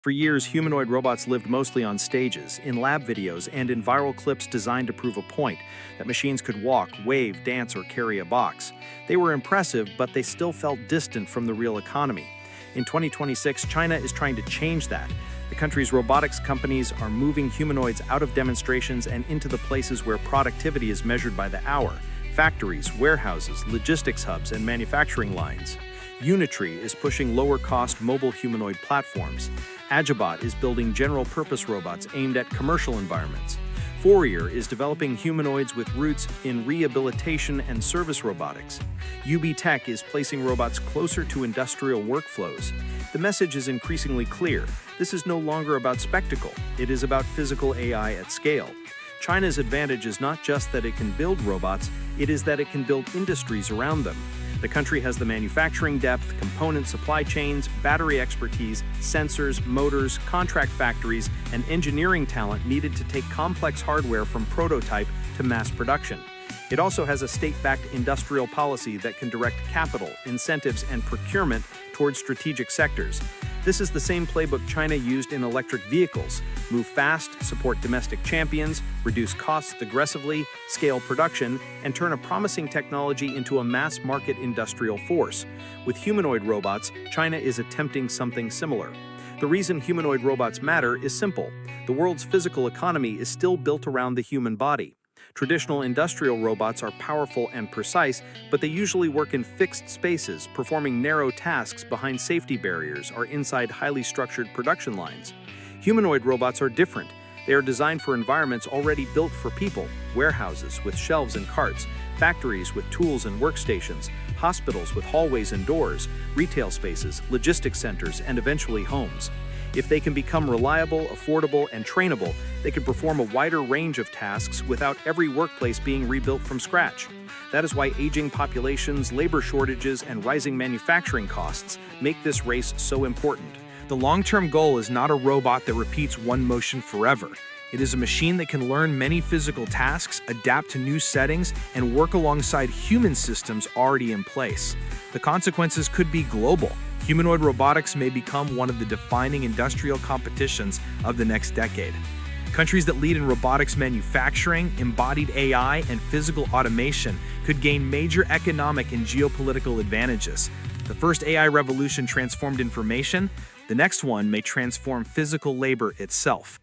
For years, humanoid robots lived mostly on stages, in lab videos, and in viral clips designed to prove a point that machines could walk, wave, dance, or carry a box. They were impressive, but they still felt distant from the real economy. In 2026, China is trying to change that. The country's robotics companies are moving humanoids out of demonstrations and into the places where productivity is measured by the hour: factories, warehouses, logistics hubs, and manufacturing lines. Unitree is pushing lower-cost mobile humanoid platforms. AgiBot is building general-purpose robots aimed at commercial environments. Fourier is developing humanoids with roots in rehabilitation and service robotics. UBTech is placing robots closer to industrial workflows. The message is increasingly clear. This is no longer about spectacle. It is about physical AI at scale. China's advantage is not just that it can build robots, it is that it can build industries around them. The country has the manufacturing depth, component supply chains, battery expertise, sensors, motors, contract factories, and engineering talent needed to take complex hardware from prototype to mass production. It also has a state-backed industrial policy that can direct capital, incentives, and procurement towards strategic sectors. This is the same playbook China used in electric vehicles: move fast, support domestic champions, reduce costs aggressively, scale production, and turn a promising technology into a mass-market industrial force. With humanoid robots, China is attempting something similar. The reason humanoid robots matter is simple. The world's physical economy is still built around the human body. Traditional industrial robots are powerful and precise, but they usually work in fixed spaces, performing narrow tasks behind safety barriers or inside highly structured production lines. Humanoid robots are different. They are designed for environments already built for people: warehouses with shelves and carts, factories with tools and workstations, hospitals with hallways and doors, retail spaces, logistics centers, and eventually homes. If they can become reliable, affordable, and trainable, they could perform a wider range of tasks without every workplace being rebuilt from scratch. That is why aging populations, labor shortages, and rising manufacturing costs make this race so important. The long-term goal is not a robot that repeats one motion forever. It is a machine that can learn many physical tasks, adapt to new settings, and work alongside human systems already in place. The consequences could be global. Humanoid robotics may become one of the defining industrial competitions of the next decade. Countries that lead in robotics manufacturing, embodied AI, and physical automation could gain major economic and geopolitical advantages. The first AI revolution transformed information. The next one may transform physical labor itself.